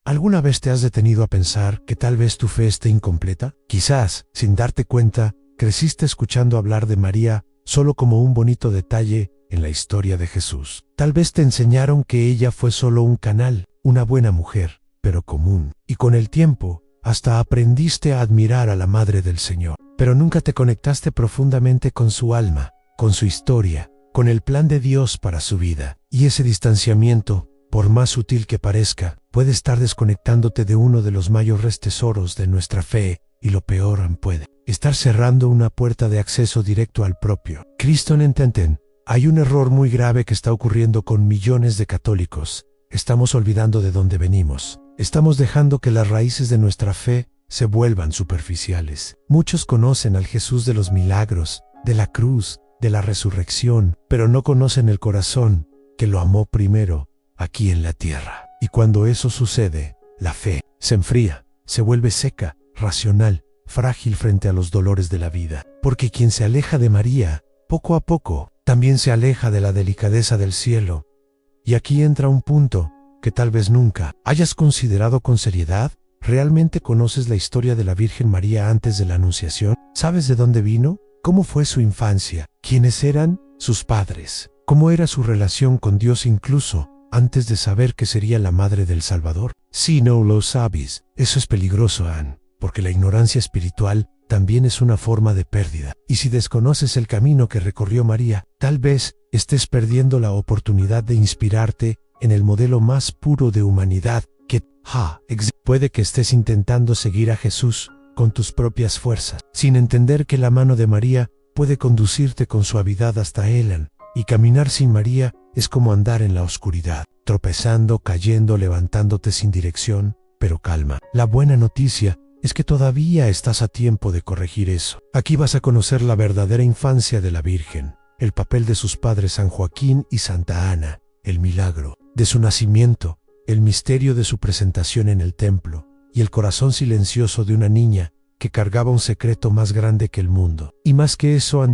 ¿Alguna vez te has detenido a pensar que tal vez tu fe esté incompleta? Quizás, sin darte cuenta, creciste escuchando hablar de María solo como un bonito detalle en la historia de Jesús. Tal vez te enseñaron que ella fue solo un canal, una buena mujer, pero común. Y con el tiempo, hasta aprendiste a admirar a la Madre del Señor. Pero nunca te conectaste profundamente con su alma, con su historia, con el plan de Dios para su vida. Y ese distanciamiento, por más sutil que parezca, puede estar desconectándote de uno de los mayores tesoros de nuestra fe, y lo peor aún puede estar cerrando una puerta de acceso directo al propio Cristo. Ententen, hay un error muy grave que está ocurriendo con millones de católicos. Estamos olvidando de dónde venimos. Estamos dejando que las raíces de nuestra fe se vuelvan superficiales. Muchos conocen al Jesús de los milagros, de la cruz, de la resurrección, pero no conocen el corazón que lo amó primero aquí en la tierra. Y cuando eso sucede, la fe se enfría, se vuelve seca, racional, frágil frente a los dolores de la vida. Porque quien se aleja de María, poco a poco, también se aleja de la delicadeza del cielo. Y aquí entra un punto que tal vez nunca hayas considerado con seriedad. ¿Realmente conoces la historia de la Virgen María antes de la Anunciación? ¿Sabes de dónde vino? ¿Cómo fue su infancia? ¿Quiénes eran sus padres? ¿Cómo era su relación con Dios incluso antes de saber que sería la madre del Salvador? Si no lo sabes, eso es peligroso, Anne, porque la ignorancia espiritual también es una forma de pérdida. Y si desconoces el camino que recorrió María, tal vez estés perdiendo la oportunidad de inspirarte en el modelo más puro de humanidad que puede que estés intentando seguir a Jesús con tus propias fuerzas, sin entender que la mano de María puede conducirte con suavidad hasta Él. Y caminar sin María es como andar en la oscuridad, tropezando, cayendo, levantándote sin dirección. Pero calma, la buena noticia es que todavía estás a tiempo de corregir eso. Aquí vas a conocer la verdadera infancia de la Virgen, el papel de sus padres San Joaquín y Santa Ana, el milagro de su nacimiento, el misterio de su presentación en el templo, y el corazón silencioso de una niña que cargaba un secreto más grande que el mundo. Y más que eso,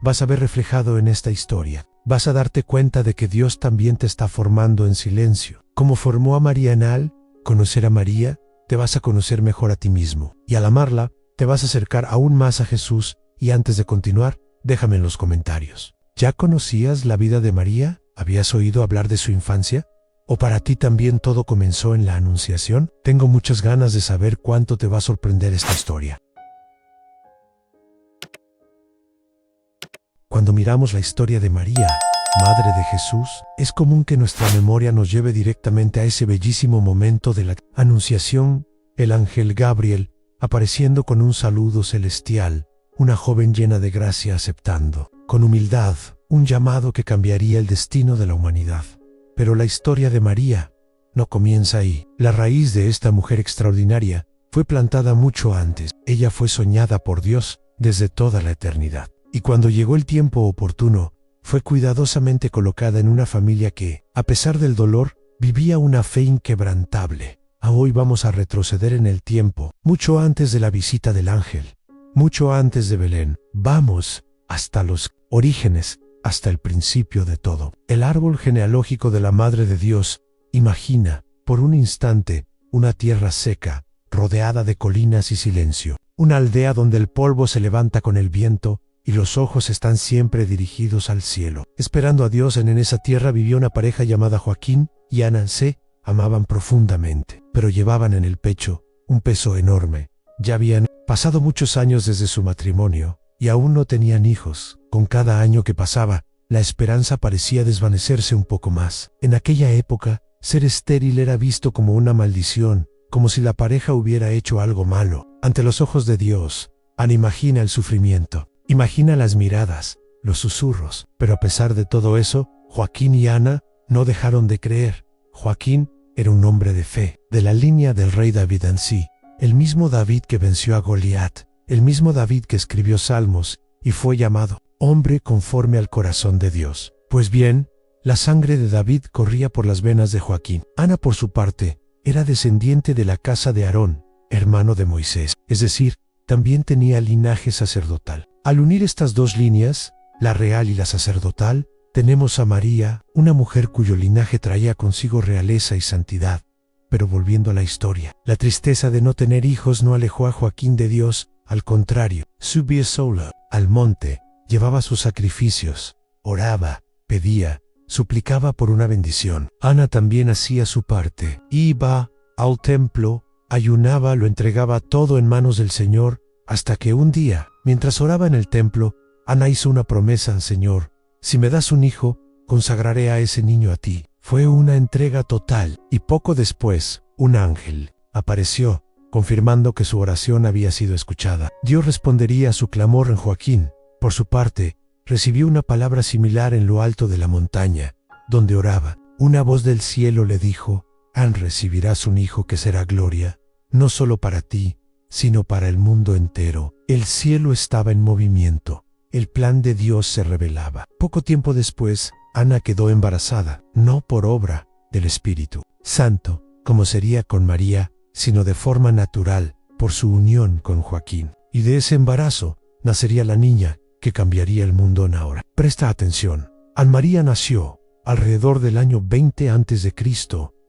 vas a ver reflejado en esta historia. Vas a darte cuenta de que Dios también te está formando en silencio. Como formó a María al conocer a María, te vas a conocer mejor a ti mismo. Y al amarla, te vas a acercar aún más a Jesús. Y antes de continuar, déjame en los comentarios. ¿Ya conocías la vida de María? ¿Habías oído hablar de su infancia? ¿O para ti también todo comenzó en la Anunciación? Tengo muchas ganas de saber cuánto te va a sorprender esta historia. Cuando miramos la historia de María, Madre de Jesús, es común que nuestra memoria nos lleve directamente a ese bellísimo momento de la Anunciación, el ángel Gabriel, apareciendo con un saludo celestial, una joven llena de gracia aceptando, con humildad, un llamado que cambiaría el destino de la humanidad. Pero la historia de María no comienza ahí. La raíz de esta mujer extraordinaria fue plantada mucho antes. Ella fue soñada por Dios desde toda la eternidad. Y cuando llegó el tiempo oportuno, fue cuidadosamente colocada en una familia que, a pesar del dolor, vivía una fe inquebrantable. Hoy vamos a retroceder en el tiempo, mucho antes de la visita del ángel, mucho antes de Belén. Vamos hasta los orígenes, hasta el principio de todo. El árbol genealógico de la Madre de Dios. Imagina, por un instante, una tierra seca, rodeada de colinas y silencio. Una aldea donde el polvo se levanta con el viento y los ojos están siempre dirigidos al cielo, esperando a Dios. En esa tierra vivía una pareja llamada Joaquín y Ana. Se amaban profundamente, pero llevaban en el pecho un peso enorme. Ya habían pasado muchos años desde su matrimonio y aún no tenían hijos. Con cada año que pasaba, la esperanza parecía desvanecerse un poco más. En aquella época, ser estéril era visto como una maldición, como si la pareja hubiera hecho algo malo. Ante los ojos de Dios, Ana imagina el sufrimiento, imagina las miradas, los susurros. Pero a pesar de todo eso, Joaquín y Ana no dejaron de creer. Joaquín era un hombre de fe, de la línea del rey David en sí, el mismo David que venció a Goliat, el mismo David que escribió Salmos y fue llamado hombre conforme al corazón de Dios. Pues bien, la sangre de David corría por las venas de Joaquín. Ana, por su parte, era descendiente de la casa de Aarón, hermano de Moisés, es decir, también tenía linaje sacerdotal. Al unir estas dos líneas, la real y la sacerdotal, tenemos a María, una mujer cuyo linaje traía consigo realeza y santidad, Pero volviendo a la historia, la tristeza de no tener hijos no alejó a Joaquín de Dios, al contrario, subía sola al monte, llevaba sus sacrificios, oraba, pedía, suplicaba por una bendición. Ana también hacía su parte, iba al templo, ayunaba, lo entregaba todo en manos del Señor, hasta que un día, mientras oraba en el templo, Ana hizo una promesa al Señor: si me das un hijo, consagraré a ese niño a ti. Fue una entrega total, y poco después, un ángel apareció, confirmando que su oración había sido escuchada. Dios respondería a su clamor en Joaquín. Por su parte, recibió una palabra similar en lo alto de la montaña, donde oraba. Una voz del cielo le dijo: recibirás un hijo que será gloria, no solo para ti, sino para el mundo entero. El cielo estaba en movimiento. El plan de Dios se revelaba. Poco tiempo después, Ana quedó embarazada, no por obra del Espíritu Santo, como sería con María, sino de forma natural, por su unión con Joaquín. Y de ese embarazo, nacería la niña que cambiaría el mundo en ahora. Presta atención. Ana María nació alrededor del año 20 a.C.,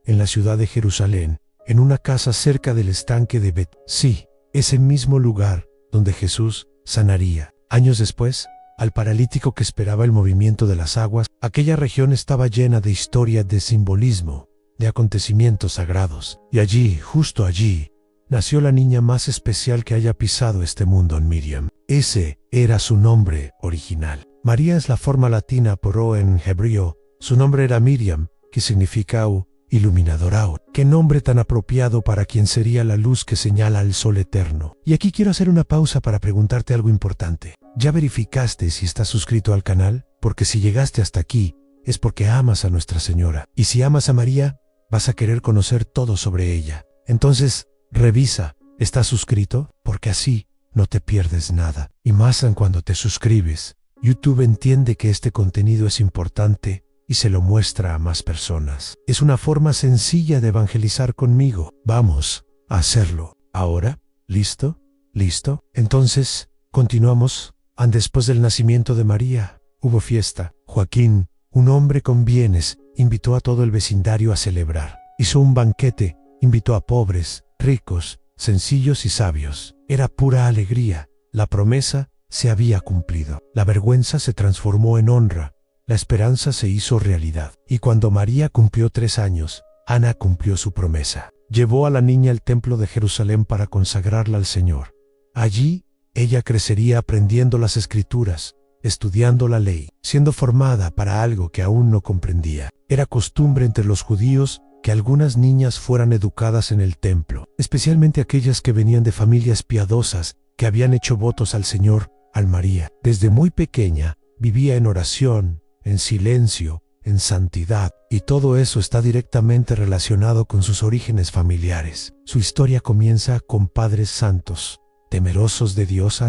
en la ciudad de Jerusalén, en una casa cerca del estanque de Bet. Sí, ese mismo lugar donde Jesús sanaría. Años después, al paralítico que esperaba el movimiento de las aguas, aquella región estaba llena de historias de simbolismo, de acontecimientos sagrados. Y allí, justo allí, nació la niña más especial que haya pisado este mundo en Miriam. Ese era su nombre original. María es la forma latina por O en hebreo. Su nombre era Miriam, que significa iluminadora. Qué nombre tan apropiado para quien sería la luz que señala al sol eterno. Y aquí quiero hacer una pausa para preguntarte algo importante. ¿Ya verificaste si estás suscrito al canal? Porque si llegaste hasta aquí, es porque amas a Nuestra Señora. Y si amas a María, vas a querer conocer todo sobre ella. Entonces, revisa, ¿estás suscrito? Porque así no te pierdes nada. Y más cuando te suscribes, YouTube entiende que este contenido es importante y se lo muestra a más personas. Es una forma sencilla de evangelizar conmigo. Vamos a hacerlo. ¿Ahora? ¿Listo? ¿Listo? Entonces, continuamos. Después del nacimiento de María, hubo fiesta. Joaquín, un hombre con bienes, invitó a todo el vecindario a celebrar. Hizo un banquete, invitó a pobres, ricos, sencillos y sabios. Era pura alegría. La promesa se había cumplido. La vergüenza se transformó en honra. La esperanza se hizo realidad. Y cuando María cumplió 3 años, Ana cumplió su promesa. Llevó a la niña al templo de Jerusalén para consagrarla al Señor. Allí, ella crecería aprendiendo las Escrituras, estudiando la ley, siendo formada para algo que aún no comprendía. Era costumbre entre los judíos que algunas niñas fueran educadas en el templo, especialmente aquellas que venían de familias piadosas que habían hecho votos al Señor. Al María, desde muy pequeña, vivía en oración, en silencio, en santidad, y todo eso está directamente relacionado con sus orígenes familiares. Su historia comienza con padres santos, temerosos de Dios,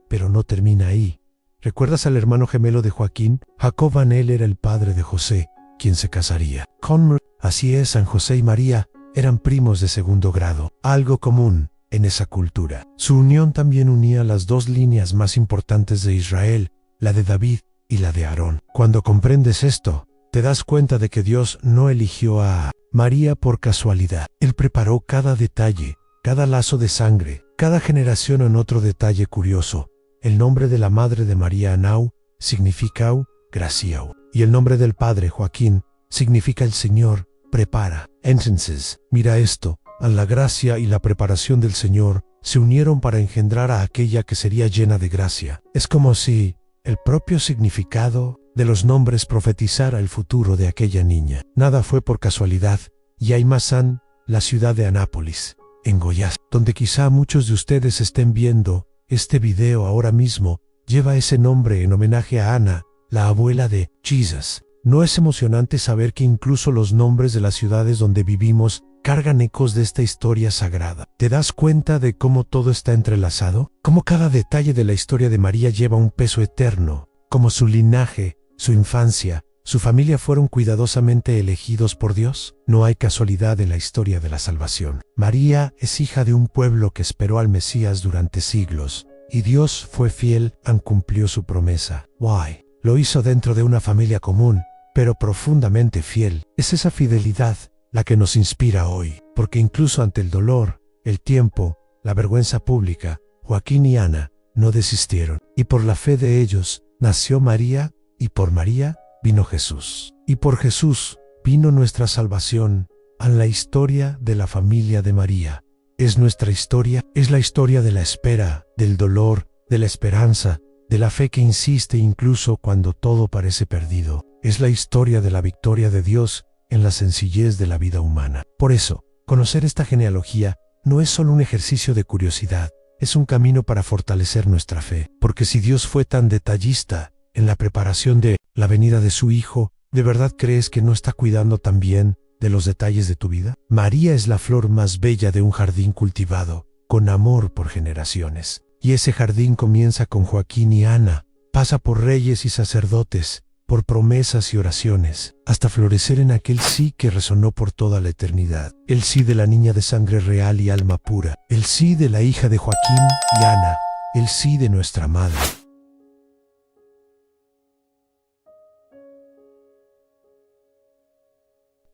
pero no termina ahí. ¿Recuerdas al hermano gemelo de Joaquín? Jacob. Él era el padre de José, quien se casaría con María. Así es, San José y María eran primos de segundo grado, algo común en esa cultura. Su unión también unía las 2 líneas más importantes de Israel, la de David y la de Aarón. Cuando comprendes esto, te das cuenta de que Dios no eligió a María por casualidad. Él preparó cada detalle, cada lazo de sangre, cada generación. En otro detalle curioso, el nombre de la madre de María, Anau, significa gracia, y el nombre del padre, Joaquín, significa el Señor prepara. Entonces, mira esto, a la gracia y la preparación del Señor se unieron para engendrar a aquella que sería llena de gracia. Es como si el propio significado de los nombres profetizara el futuro de aquella niña. Nada fue por casualidad. Y hay más la ciudad de Anápolis, en Goiás, donde quizá muchos de ustedes estén viendo este video ahora mismo, lleva ese nombre en homenaje a Ana, la abuela de Jesús. ¿No es emocionante saber que incluso los nombres de las ciudades donde vivimos cargan ecos de esta historia sagrada? ¿Te das cuenta de cómo todo está entrelazado? Cómo cada detalle de la historia de María lleva un peso eterno, como su linaje, su infancia, su familia fueron cuidadosamente elegidos por Dios. No hay casualidad en la historia de la salvación. María es hija de un pueblo que esperó al Mesías durante siglos, y Dios fue fiel y cumplió su promesa. Why? Lo hizo dentro de una familia común, pero profundamente fiel. Es esa fidelidad la que nos inspira hoy, porque incluso ante el dolor, el tiempo, la vergüenza pública, Joaquín y Ana no desistieron, y por la fe de ellos nació María, y por María vino Jesús, y por Jesús vino nuestra salvación. A la historia de la familia de María es nuestra historia, es la historia de la espera, del dolor, de la esperanza, de la fe que insiste incluso cuando todo parece perdido. Es la historia de la victoria de Dios en la sencillez de la vida humana. Por eso, conocer esta genealogía no es solo un ejercicio de curiosidad, es un camino para fortalecer nuestra fe. Porque si Dios fue tan detallista en la preparación de la venida de su Hijo, ¿de verdad crees que no está cuidando también de los detalles de tu vida? María es la flor más bella de un jardín cultivado con amor por generaciones. Y ese jardín comienza con Joaquín y Ana, pasa por reyes y sacerdotes, por promesas y oraciones, hasta florecer en aquel sí que resonó por toda la eternidad. El sí de la niña de sangre real y alma pura, el sí de la hija de Joaquín y Ana, el sí de nuestra madre.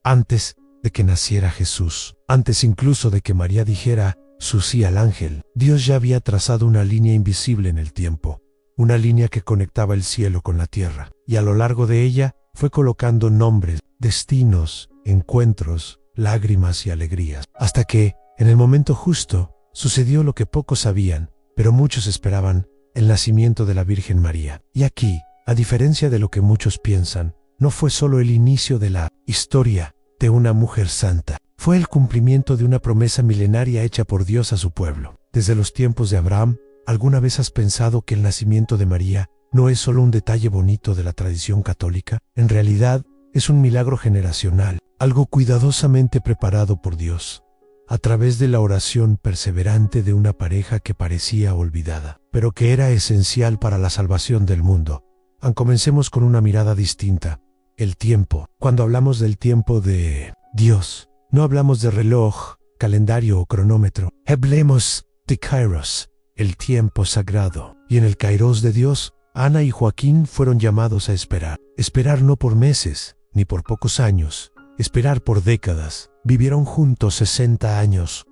Antes de que naciera Jesús, antes incluso de que María dijera su sí al ángel, Dios ya había trazado una línea invisible en el tiempo, una línea que conectaba el cielo con la tierra, y a lo largo de ella fue colocando nombres, destinos, encuentros, lágrimas y alegrías, hasta que, en el momento justo, sucedió lo que pocos sabían, pero muchos esperaban, el nacimiento de la Virgen María. Y aquí, a diferencia de lo que muchos piensan, no fue solo el inicio de la historia de una mujer santa, fue el cumplimiento de una promesa milenaria hecha por Dios a su pueblo. Desde los tiempos de Abraham, ¿alguna vez has pensado que el nacimiento de María no es solo un detalle bonito de la tradición católica? En realidad, es un milagro generacional, algo cuidadosamente preparado por Dios, a través de la oración perseverante de una pareja que parecía olvidada, pero que era esencial para la salvación del mundo. Comencemos con una mirada distinta. El tiempo. Cuando hablamos del tiempo de Dios, no hablamos de reloj, calendario o cronómetro. Hablemos de Kairos, el tiempo sagrado. Y en el Kairos de Dios, Ana y Joaquín fueron llamados a esperar. Esperar no por meses, ni por pocos años. Esperar por décadas. Vivieron juntos 60 años.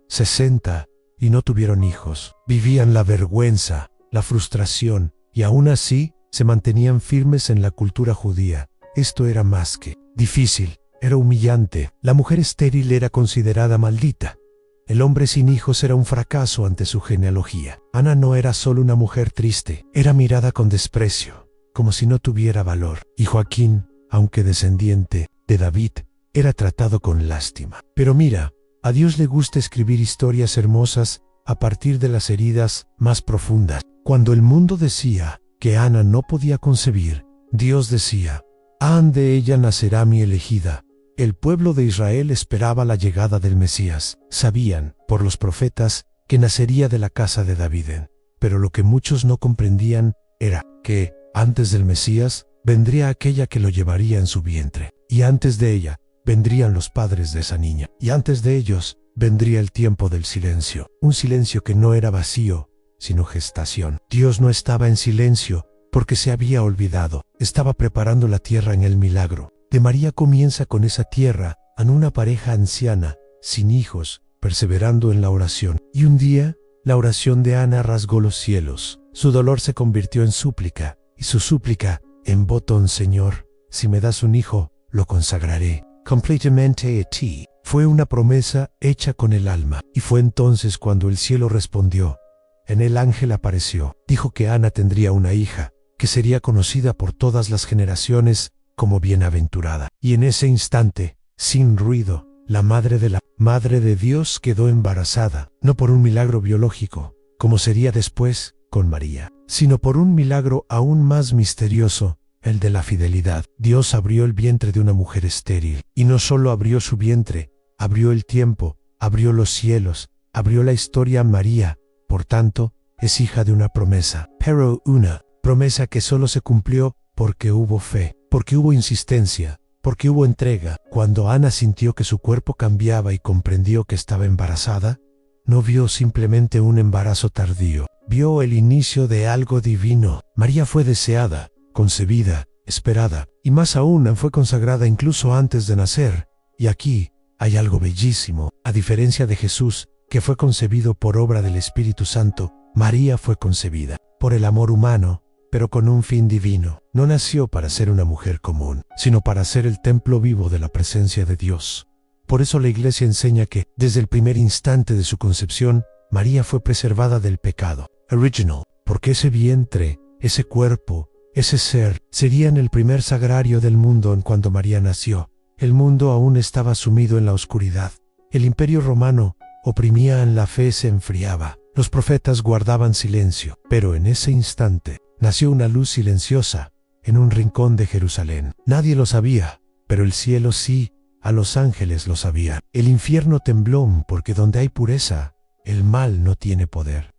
60, y no tuvieron hijos. Vivían la vergüenza, la frustración, y aún así se mantenían firmes en la cultura judía. Esto era más que difícil, era humillante. La mujer estéril era considerada maldita. El hombre sin hijos era un fracaso ante su genealogía. Ana no era solo una mujer triste, era mirada con desprecio, como si no tuviera valor. Y Joaquín, aunque descendiente de David, era tratado con lástima. Pero mira, a Dios le gusta escribir historias hermosas a partir de las heridas más profundas. Cuando el mundo decía que Ana no podía concebir, Dios decía: de ella nacerá mi elegida. El pueblo de Israel esperaba la llegada del Mesías. Sabían, por los profetas, que nacería de la casa de David. Pero lo que muchos no comprendían era que, antes del Mesías, vendría aquella que lo llevaría en su vientre. Y antes de ella, vendrían los padres de esa niña. Y antes de ellos, vendría el tiempo del silencio. Un silencio que no era vacío, sino gestación. Dios no estaba en silencio porque se había olvidado. Estaba preparando la tierra en el milagro. De María comienza con esa tierra, en una pareja anciana, sin hijos, perseverando en la oración. Y un día, la oración de Ana rasgó los cielos. Su dolor se convirtió en súplica, y su súplica en voto: Señor, si me das un hijo, lo consagraré completamente a ti. Fue una promesa hecha con el alma. Y fue entonces cuando el cielo respondió. En el ángel apareció. Dijo que Ana tendría una hija, que sería conocida por todas las generaciones como bienaventurada. Y en ese instante, sin ruido, la madre de Dios quedó embarazada, no por un milagro biológico, como sería después con María, sino por un milagro aún más misterioso, el de la fidelidad. Dios abrió el vientre de una mujer estéril, y no solo abrió su vientre, abrió el tiempo, abrió los cielos, abrió la historia a María. Por tanto, es hija de una promesa, pero una promesa que solo se cumplió porque hubo fe, porque hubo insistencia, porque hubo entrega. Cuando Ana sintió que su cuerpo cambiaba y comprendió que estaba embarazada, no vio simplemente un embarazo tardío, vio el inicio de algo divino. María fue deseada, concebida, esperada, y más aún fue consagrada incluso antes de nacer, Y aquí hay algo bellísimo. A diferencia de Jesús, que fue concebido por obra del Espíritu Santo, María fue concebida por el amor humano, pero con un fin divino. No nació para ser una mujer común, sino para ser el templo vivo de la presencia de Dios. Por eso la Iglesia enseña que, desde el primer instante de su concepción, María fue preservada del pecado. Original, porque ese vientre, ese cuerpo, ese ser, serían el primer sagrario del mundo en cuanto María nació. El mundo aún estaba sumido en la oscuridad. El imperio romano oprimía, en la fe se enfriaba. Los profetas guardaban silencio, pero en ese instante nació una luz silenciosa en un rincón de Jerusalén. Nadie lo sabía, pero el cielo sí, a los ángeles lo sabían. El infierno tembló porque donde hay pureza, el mal no tiene poder.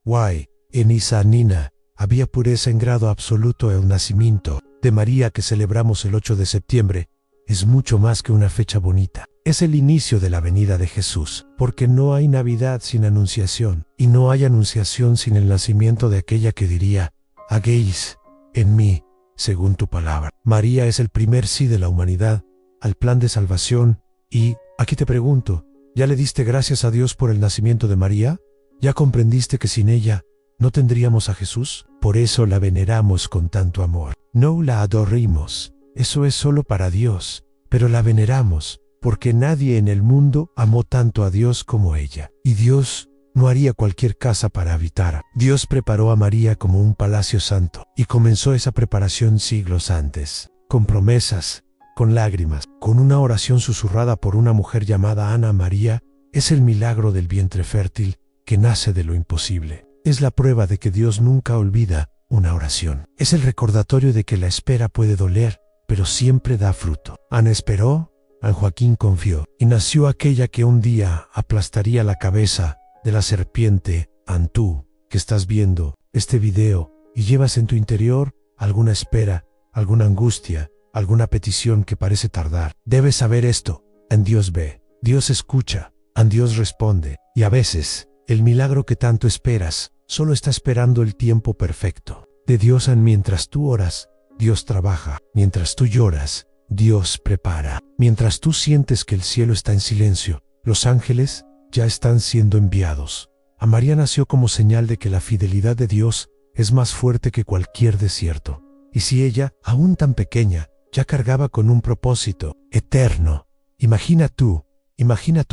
En esa nina había pureza en grado absoluto. El nacimiento de María que celebramos el 8 de septiembre es mucho más que una fecha bonita. Es el inicio de la venida de Jesús, porque no hay Navidad sin anunciación, y no hay anunciación sin el nacimiento de aquella que diría: hagáis en mí según tu palabra. María es el primer sí de la humanidad al plan de salvación. Y, aquí te pregunto, ¿ya le diste gracias a Dios por el nacimiento de María? ¿Ya comprendiste que sin ella no tendríamos a Jesús? Por eso la veneramos con tanto amor. No la adorimos, eso es solo para Dios, pero la veneramos, porque nadie en el mundo amó tanto a Dios como ella. Y Dios no haría cualquier casa para habitar. Dios preparó a María como un palacio santo, y comenzó esa preparación siglos antes, con promesas, con lágrimas, con una oración susurrada por una mujer llamada Ana María. Es el milagro del vientre fértil que nace de lo imposible. Es la prueba de que Dios nunca olvida una oración. Es el recordatorio de que la espera puede doler, pero siempre da fruto. Ana esperó, San Joaquín confió, y nació aquella que un día aplastaría la cabeza de la serpiente. Tú, que estás viendo este video y llevas en tu interior alguna espera, alguna angustia, alguna petición que parece tardar, debes saber esto: en Dios ve, Dios escucha, en Dios responde, y a veces el milagro que tanto esperas solo está esperando el tiempo perfecto de Dios. Mientras tú oras, Dios trabaja. Mientras tú lloras, Dios prepara. Mientras tú sientes que el cielo está en silencio, los ángeles ya están siendo enviados. A María nació como señal de que la fidelidad de Dios es más fuerte que cualquier desierto. Y si ella, aún tan pequeña, ya cargaba con un propósito eterno, imagina tu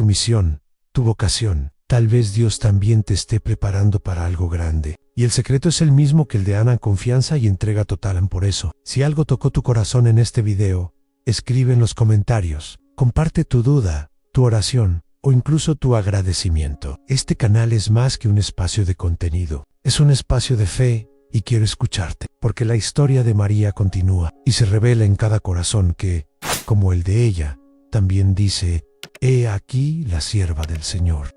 misión, tu vocación. Tal vez Dios también te esté preparando para algo grande. Y el secreto es el mismo que el de Ana: confianza y entrega total. Por eso, si algo tocó tu corazón en este video, escribe en los comentarios, comparte tu duda, tu oración o incluso tu agradecimiento. Este canal es más que un espacio de contenido, es un espacio de fe, y quiero escucharte, porque la historia de María continúa y se revela en cada corazón que, como el de ella, también dice: he aquí la sierva del Señor.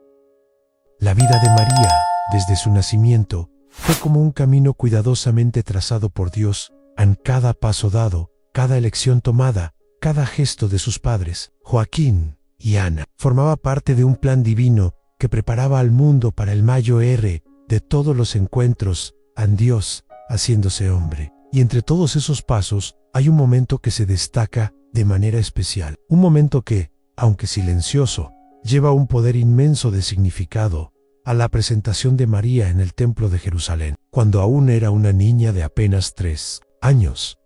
La vida de María, desde su nacimiento, fue como un camino cuidadosamente trazado por Dios. En cada paso dado, cada elección tomada, cada gesto de sus padres, Joaquín y Ana, formaba parte de un plan divino que preparaba al mundo para el mayor de todos los encuentros, en Dios haciéndose hombre. Y entre todos esos pasos, hay un momento que se destaca de manera especial. Un momento que, aunque silencioso, lleva un poder inmenso de significado: a la presentación de María en el templo de Jerusalén, cuando aún era una niña de apenas 3 años.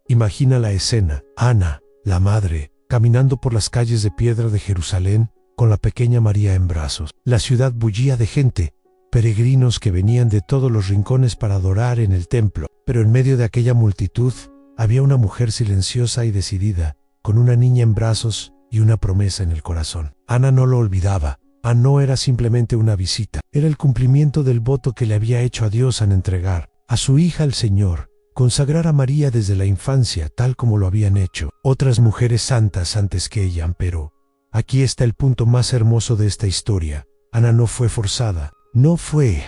Imagina la escena: Ana, la madre, caminando por las calles de piedra de Jerusalén, con la pequeña María en brazos. La ciudad bullía de gente, peregrinos que venían de todos los rincones para adorar en el templo. Pero en medio de aquella multitud, había una mujer silenciosa y decidida, con una niña en brazos y una promesa en el corazón. Ana no lo olvidaba. Ana no era simplemente una visita, era el cumplimiento del voto que le había hecho a Dios al entregar a su hija al Señor, consagrar a María desde la infancia, tal como lo habían hecho otras mujeres santas antes que ella. Pero aquí está el punto más hermoso de esta historia: Ana no fue forzada, no fue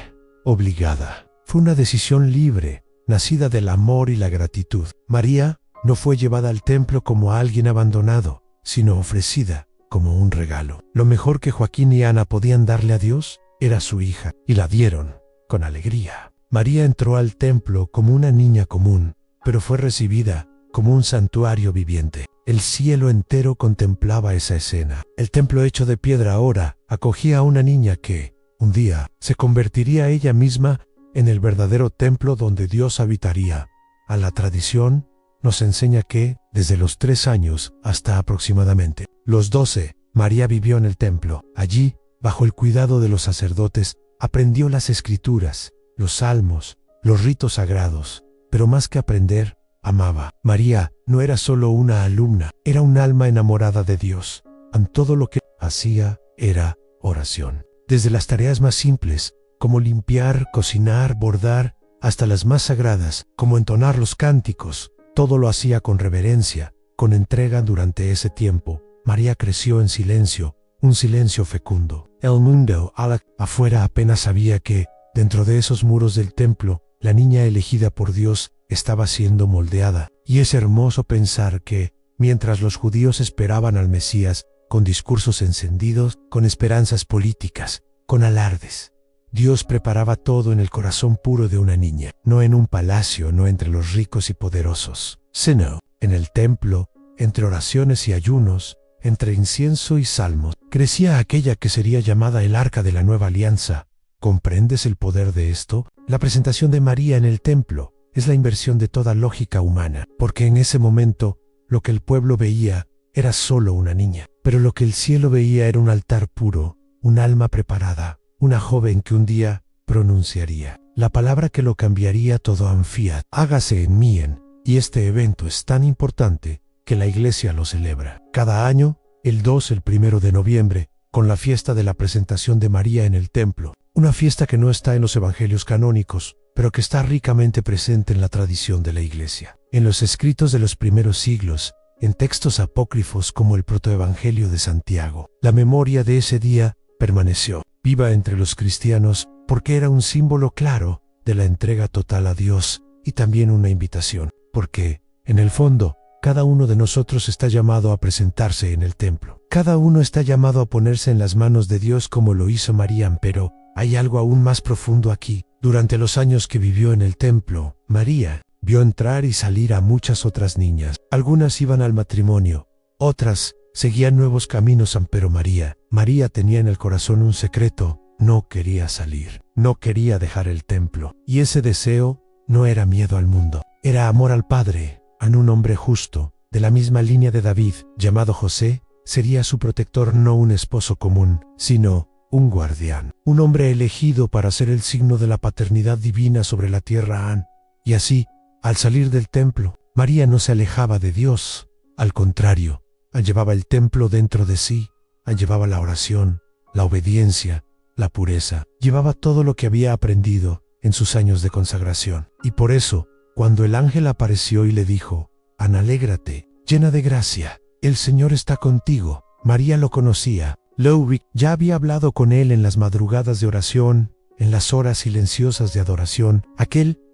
obligada, fue una decisión libre, nacida del amor y la gratitud. María no fue llevada al templo como a alguien abandonado, sino ofrecida como un regalo. Lo mejor que Joaquín y Ana podían darle a Dios era su hija, y la dieron con alegría. María entró al templo como una niña común, pero fue recibida como un santuario viviente. El cielo entero contemplaba esa escena. El templo hecho de piedra ahora acogía a una niña que, un día, se convertiría ella misma en el verdadero templo donde Dios habitaría. A la tradición nos enseña que, desde los 3 años hasta aproximadamente los 12, María vivió en el templo. Allí, bajo el cuidado de los sacerdotes, aprendió las escrituras, los salmos, los ritos sagrados, pero más que aprender, amaba. María no era solo una alumna, era un alma enamorada de Dios. En todo lo que hacía era oración. Desde las tareas más simples, como limpiar, cocinar, bordar, hasta las más sagradas, como entonar los cánticos, todo lo hacía con reverencia, con entrega. Durante ese tiempo, María creció en silencio, un silencio fecundo. El mundo afuera apenas sabía que, dentro de esos muros del templo, la niña elegida por Dios estaba siendo moldeada. Y es hermoso pensar que, mientras los judíos esperaban al Mesías, con discursos encendidos, con esperanzas políticas, con alardes, Dios preparaba todo en el corazón puro de una niña, no en un palacio, no entre los ricos y poderosos, sino en el templo, entre oraciones y ayunos, entre incienso y salmos. Crecía aquella que sería llamada el Arca de la Nueva Alianza. ¿Comprendes el poder de esto? La presentación de María en el templo es la inversión de toda lógica humana, porque en ese momento lo que el pueblo veía era solo una niña, pero lo que el cielo veía era un altar puro, un alma preparada, una joven que un día pronunciaría la palabra que lo cambiaría todo. Anfiat, hágase en mí. Y este evento es tan importante que la iglesia lo celebra cada año, el 1 de noviembre, con la fiesta de la presentación de María en el templo. Una fiesta que no está en los evangelios canónicos, pero que está ricamente presente en la tradición de la iglesia. En los escritos de los primeros siglos, en textos apócrifos como el protoevangelio de Santiago, la memoria de ese día permaneció viva entre los cristianos porque era un símbolo claro de la entrega total a Dios y también una invitación, porque, en el fondo, cada uno de nosotros está llamado a presentarse en el templo. Cada uno está llamado a ponerse en las manos de Dios como lo hizo María, pero hay algo aún más profundo aquí. Durante los años que vivió en el templo, María vio entrar y salir a muchas otras niñas. Algunas iban al matrimonio, otras seguían nuevos caminos, pero María tenía en el corazón un secreto. No quería salir, no quería dejar el templo. Y ese deseo no era miedo al mundo, era amor al Padre. En un hombre justo, de la misma línea de David, llamado José, sería su protector, no un esposo común, sino un guardián, un hombre elegido para ser el signo de la paternidad divina sobre la tierra. Y así, al salir del templo, María no se alejaba de Dios, al contrario, llevaba el templo dentro de sí, llevaba la oración, la obediencia, la pureza, llevaba todo lo que había aprendido en sus años de consagración. Y por eso, cuando el ángel apareció y le dijo: alégrate, llena de gracia, el Señor está contigo, María lo conocía. Lowick ya había hablado con él en las madrugadas de oración, en las horas silenciosas de adoración.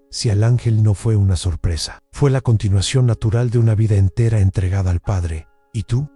Si al ángel no fue una sorpresa, fue la continuación natural de una vida entera entregada al Padre. ¿Y tú?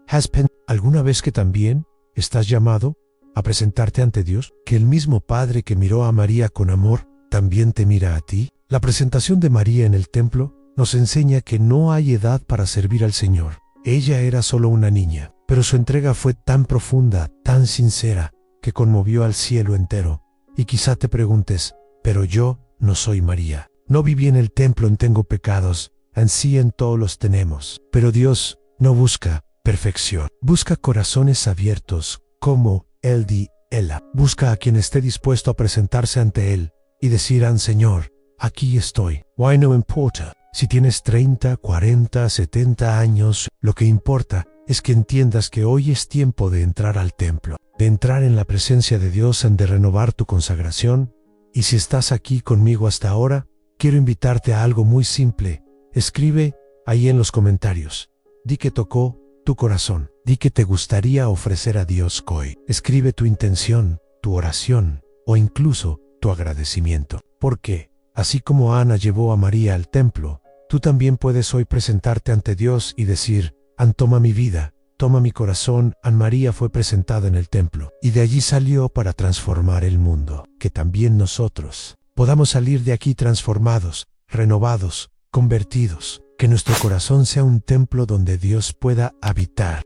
¿Alguna vez que también estás llamado a presentarte ante Dios? Que el mismo Padre que miró a María con amor, también te mira a ti. La presentación de María en el templo nos enseña que no hay edad para servir al Señor. Ella era solo una niña, pero su entrega fue tan profunda, tan sincera, que conmovió al cielo entero. Y quizá te preguntes: pero yo no soy María. No viví en el templo, tengo pecados, ansí en todos los tenemos. Pero Dios no busca perfección, busca corazones abiertos, como ella. Busca a quien esté dispuesto a presentarse ante Él y decir: Señor, aquí estoy. Why no importa si tienes 30, 40, 70 años, lo que importa es que entiendas que hoy es tiempo de entrar al templo, de entrar en la presencia de Dios, de renovar tu consagración. Y si estás aquí conmigo hasta ahora, quiero invitarte a algo muy simple. Escribe ahí en los comentarios. Di que tocó tu corazón. Di que te gustaría ofrecer a Dios hoy. Escribe tu intención, tu oración o incluso tu agradecimiento. Porque, así como Ana llevó a María al templo, tú también puedes hoy presentarte ante Dios y decir: toma mi vida, toma mi corazón. María fue presentada en el templo y de allí salió para transformar el mundo. Que también nosotros podamos salir de aquí transformados, renovados, convertidos. que nuestro corazón sea un templo donde Dios pueda habitar.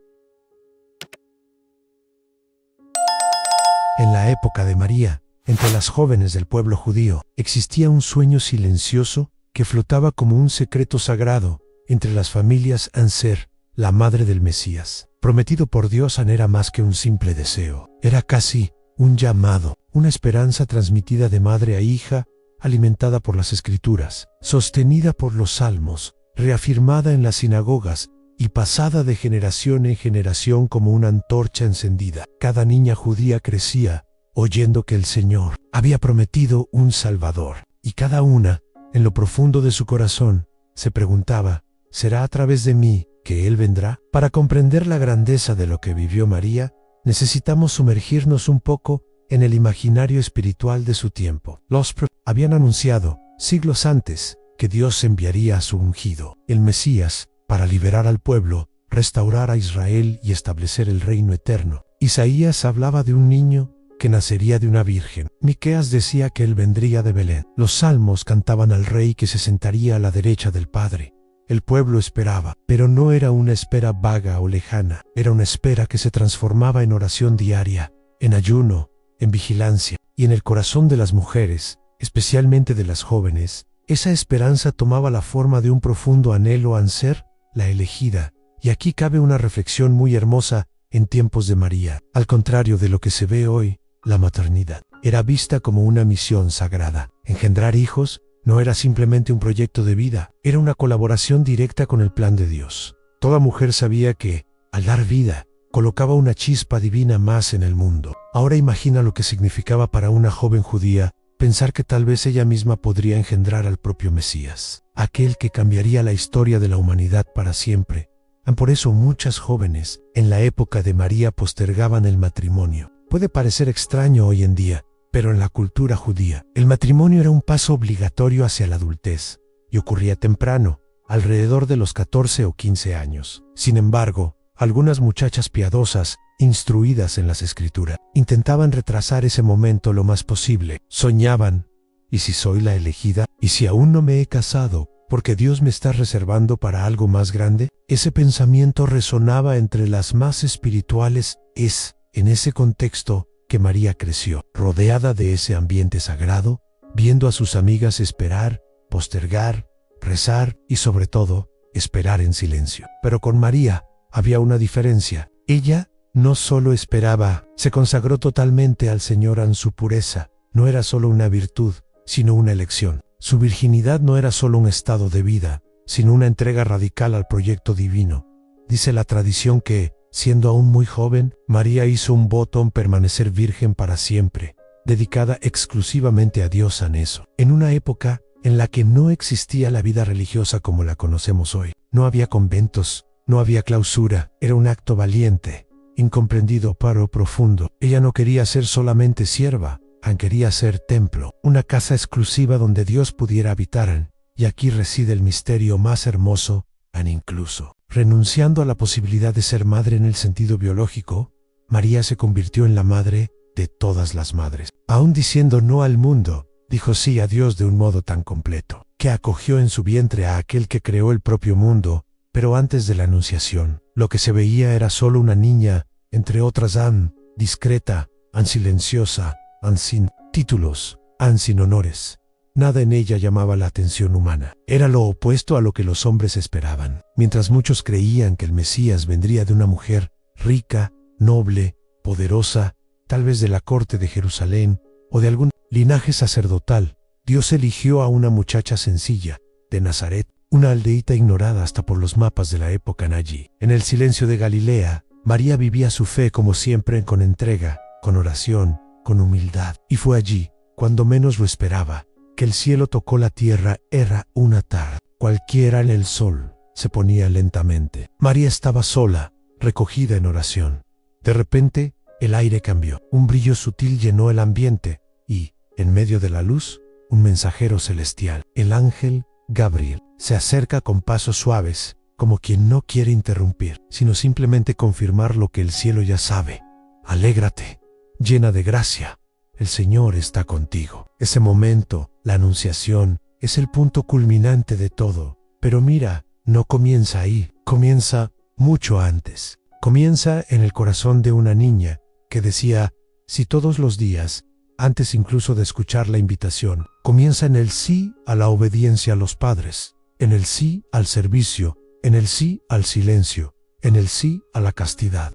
En la época de María, entre las jóvenes del pueblo judío, existía un sueño silencioso que flotaba como un secreto sagrado entre las familias. Anser, la madre del Mesías, prometido por Dios, no era más que un simple deseo. Era casi un llamado, una esperanza transmitida de madre a hija, alimentada por las Escrituras, sostenida por los salmos, reafirmada en las sinagogas y pasada de generación en generación como una antorcha encendida. Cada niña judía crecía oyendo que el Señor había prometido un Salvador, y cada una, en lo profundo de su corazón, se preguntaba, ¿será a través de mí que Él vendrá? Para comprender la grandeza de lo que vivió María, necesitamos sumergirnos un poco en el imaginario espiritual de su tiempo. Los profetas habían anunciado, siglos antes, que Dios enviaría a su ungido, el Mesías, para liberar al pueblo, restaurar a Israel y establecer el reino eterno. Isaías hablaba de un niño que nacería de una virgen. Miqueas decía que él vendría de Belén. Los salmos cantaban al rey que se sentaría a la derecha del Padre. El pueblo esperaba, pero no era una espera vaga o lejana. Era una espera que se transformaba en oración diaria, en ayuno, en vigilancia. Y en el corazón de las mujeres, especialmente de las jóvenes, esa esperanza tomaba la forma de un profundo anhelo. Anser, la elegida. Y aquí cabe una reflexión muy hermosa en tiempos de María. Al contrario de lo que se ve hoy, la maternidad era vista como una misión sagrada. Engendrar hijos no era simplemente un proyecto de vida, era una colaboración directa con el plan de Dios. Toda mujer sabía que, al dar vida, colocaba una chispa divina más en el mundo. Ahora imagina lo que significaba para una joven judía pensar que tal vez ella misma podría engendrar al propio Mesías, aquel que cambiaría la historia de la humanidad para siempre. Por eso muchas jóvenes, en la época de María, postergaban el matrimonio. Puede parecer extraño hoy en día, pero en la cultura judía, el matrimonio era un paso obligatorio hacia la adultez, y ocurría temprano, alrededor de los 14 o 15 años. Sin embargo, algunas muchachas piadosas, instruidas en las Escrituras, intentaban retrasar ese momento lo más posible. Soñaban, ¿y si soy la elegida? ¿Y si aún no me he casado? ¿Porque Dios me está reservando para algo más grande? Ese pensamiento resonaba entre las más espirituales. Es en ese contexto que María creció, rodeada de ese ambiente sagrado, viendo a sus amigas esperar, postergar, rezar y sobre todo, esperar en silencio. Pero con María había una diferencia. Ella no solo esperaba, se consagró totalmente al Señor en su pureza. No era solo una virtud, sino una elección. Su virginidad no era solo un estado de vida, sino una entrega radical al proyecto divino. Dice la tradición que, siendo aún muy joven, María hizo un voto en permanecer virgen para siempre, dedicada exclusivamente a Dios en eso. En una época en la que no existía la vida religiosa como la conocemos hoy. No había conventos, no había clausura, era un acto valiente, incomprendido pero profundo. Ella no quería ser solamente sierva, quería ser templo, una casa exclusiva donde Dios pudiera habitar. Y aquí reside el misterio más hermoso, incluso renunciando a la posibilidad de ser madre en el sentido biológico, María se convirtió en la madre de todas las madres. Aún diciendo no al mundo, dijo sí a Dios de un modo tan completo, que acogió en su vientre a aquel que creó el propio mundo. Pero antes de la anunciación, lo que se veía era solo una niña, entre otras discreta, silenciosa, sin títulos, sin honores. Nada en ella llamaba la atención humana. Era lo opuesto a lo que los hombres esperaban. Mientras muchos creían que el Mesías vendría de una mujer rica, noble, poderosa, tal vez de la corte de Jerusalén o de algún linaje sacerdotal, Dios eligió a una muchacha sencilla, de Nazaret, una aldeíta ignorada hasta por los mapas de la época. Allí, en el silencio de Galilea, María vivía su fe como siempre, con entrega, con oración, con humildad. Y fue allí, cuando menos lo esperaba, que el cielo tocó la tierra. Era una tarde cualquiera, en el sol se ponía lentamente. María estaba sola, recogida en oración. De repente, el aire cambió. Un brillo sutil llenó el ambiente y, en medio de la luz, un mensajero celestial, el ángel Gabriel, se acerca con pasos suaves, como quien no quiere interrumpir, sino simplemente confirmar lo que el cielo ya sabe. Alégrate, llena de gracia, el Señor está contigo. Ese momento, la anunciación, es el punto culminante de todo. Pero mira, no comienza ahí, comienza mucho antes. Comienza en el corazón de una niña que decía, sí todos los días, antes incluso de escuchar la invitación. Comienza en el sí a la obediencia a los padres, en el sí al servicio, en el sí al silencio, en el sí a la castidad.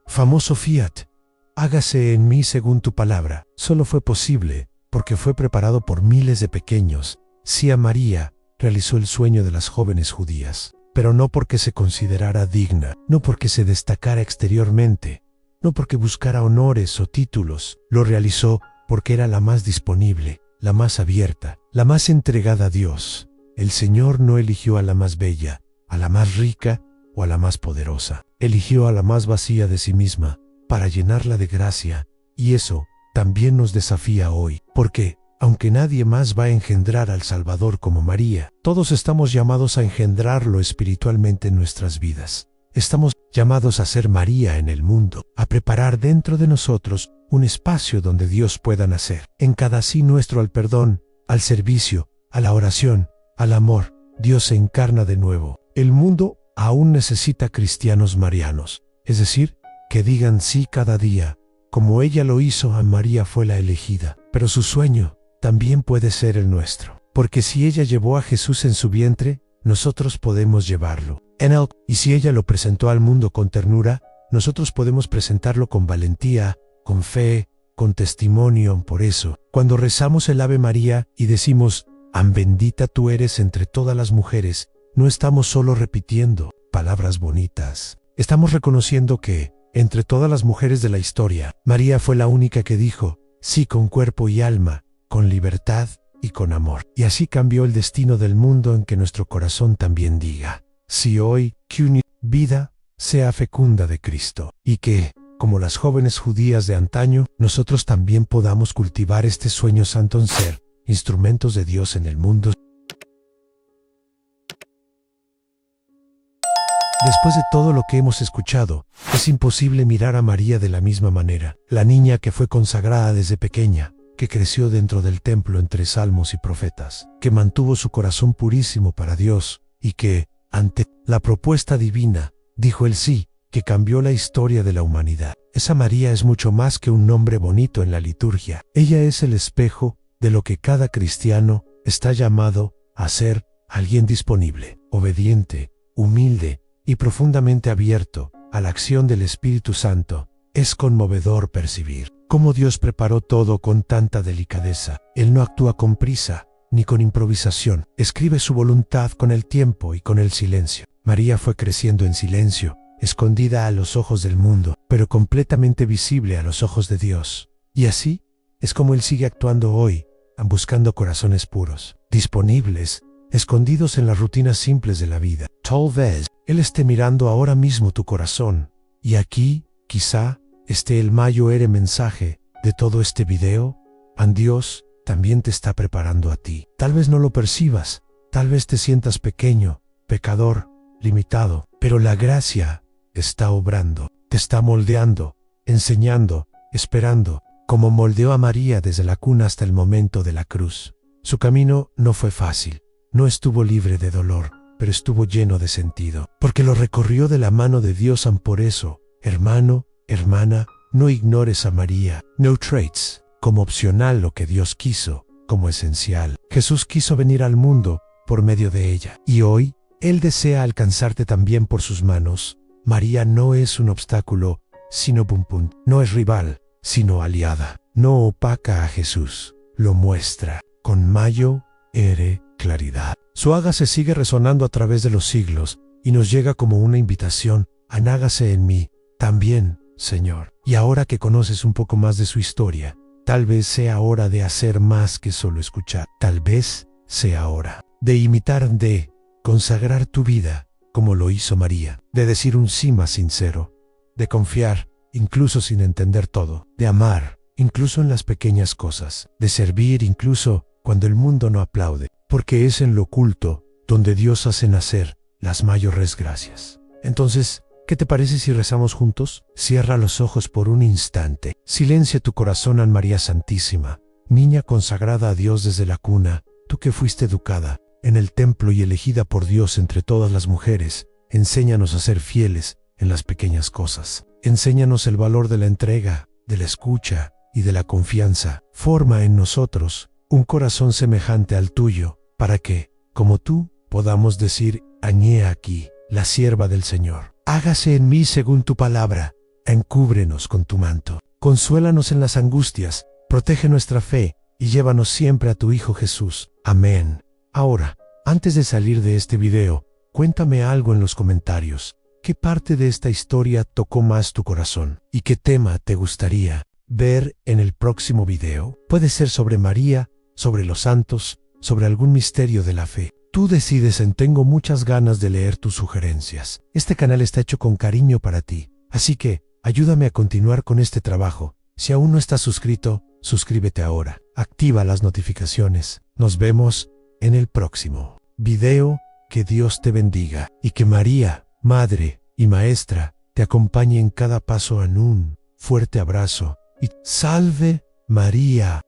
Famoso fiat, hágase en mí según tu palabra, solo fue posible porque fue preparado por miles de pequeños. Sí a María realizó el sueño de las jóvenes judías, pero no porque se considerara digna, no porque se destacara exteriormente, no porque buscara honores o títulos. Lo realizó porque era la más disponible, la más abierta, la más entregada a Dios. El Señor no eligió a la más bella, a la más rica o a la más poderosa. Eligió a la más vacía de sí misma para llenarla de gracia, y eso también nos desafía hoy, porque aunque nadie más va a engendrar al Salvador como María, todos estamos llamados a engendrarlo espiritualmente en nuestras vidas. Estamos llamados a ser María en el mundo, a preparar dentro de nosotros un espacio donde Dios pueda nacer. En cada sí nuestro al perdón, al servicio, a la oración, al amor, Dios se encarna de nuevo. El mundo aún necesita cristianos marianos, es decir, que digan sí cada día. Como ella lo hizo, a María fue la elegida, pero su sueño también puede ser el nuestro, porque si ella llevó a Jesús en su vientre, nosotros podemos llevarlo en él, y si ella lo presentó al mundo con ternura, nosotros podemos presentarlo con valentía, con fe, con testimonio. Por eso, cuando rezamos el Ave María y decimos, bendita tú eres entre todas las mujeres, no estamos solo repitiendo palabras bonitas, estamos reconociendo que, entre todas las mujeres de la historia, María fue la única que dijo, sí con cuerpo y alma, con libertad y con amor. Y así cambió el destino del mundo en que nuestro corazón también diga, sí hoy, que una vida sea fecunda de Cristo, y que, como las jóvenes judías de antaño, nosotros también podamos cultivar este sueño santo en ser instrumentos de Dios en el mundo. Después de todo lo que hemos escuchado, es imposible mirar a María de la misma manera. La niña que fue consagrada desde pequeña, que creció dentro del templo entre salmos y profetas, que mantuvo su corazón purísimo para Dios, y que, ante la propuesta divina, dijo el sí, que cambió la historia de la humanidad. Esa María es mucho más que un nombre bonito en la liturgia. Ella es el espejo de lo que cada cristiano está llamado a ser: alguien disponible, obediente, humilde y profundamente abierto a la acción del Espíritu Santo. Es conmovedor percibir cómo Dios preparó todo con tanta delicadeza. Él no actúa con prisa ni con improvisación. Escribe su voluntad con el tiempo y con el silencio. María fue creciendo en silencio, escondida a los ojos del mundo, pero completamente visible a los ojos de Dios. Y así es como Él sigue actuando hoy, buscando corazones puros, disponibles, escondidos en las rutinas simples de la vida. Tal vez Él esté mirando ahora mismo tu corazón, y aquí, quizá, esté el mayor mensaje de todo este video. Dios también te está preparando a ti. Tal vez no lo percibas, tal vez te sientas pequeño, pecador, limitado, pero la gracia está obrando, te está moldeando, enseñando, esperando, como moldeó a María desde la cuna hasta el momento de la cruz. Su camino no fue fácil, no estuvo libre de dolor, pero estuvo lleno de sentido, porque lo recorrió de la mano de Dios. Por eso, hermano, hermana, no ignores a María. No traits como opcional lo que Dios quiso, como esencial. Jesús quiso venir al mundo por medio de ella, y hoy Él desea alcanzarte también por sus manos. María no es un obstáculo, sino no es rival, sino aliada. No opaca a Jesús, lo muestra con mayor claridad. Su hágase sigue resonando a través de los siglos y nos llega como una invitación: hágase en mí también, Señor. Y ahora que conoces un poco más de su historia, tal vez sea hora de hacer más que solo escuchar. Tal vez sea hora de imitar, de consagrar tu vida como lo hizo María, de decir un sí más sincero, de confiar incluso sin entender todo, de amar incluso en las pequeñas cosas, de servir incluso cuando el mundo no aplaude, porque es en lo oculto donde Dios hace nacer las mayores gracias. Entonces, ¿qué te parece si rezamos juntos? Cierra los ojos por un instante. Silencia tu corazón a María Santísima, niña consagrada a Dios desde la cuna, tú que fuiste educada en el templo y elegida por Dios entre todas las mujeres, enséñanos a ser fieles en las pequeñas cosas. Enséñanos el valor de la entrega, de la escucha y de la confianza. Forma en nosotros un corazón semejante al tuyo, para que, como tú, podamos decir: Añé aquí, la sierva del Señor. Hágase en mí según tu palabra. Encúbrenos con tu manto. Consuélanos en las angustias, protege nuestra fe y llévanos siempre a tu Hijo Jesús. Amén. Ahora, antes de salir de este video, cuéntame algo en los comentarios. ¿Qué parte de esta historia tocó más tu corazón? ¿Y qué tema te gustaría ver en el próximo video? Puede ser sobre María, sobre los santos, sobre algún misterio de la fe. Tú decides. Tengo muchas ganas de leer tus sugerencias. Este canal está hecho con cariño para ti, así que ayúdame a continuar con este trabajo. Si aún no estás suscrito, suscríbete ahora. Activa las notificaciones. Nos vemos en el próximo video. Que Dios te bendiga y que María, Madre y Maestra, te acompañe en cada paso. En un fuerte abrazo y salve María.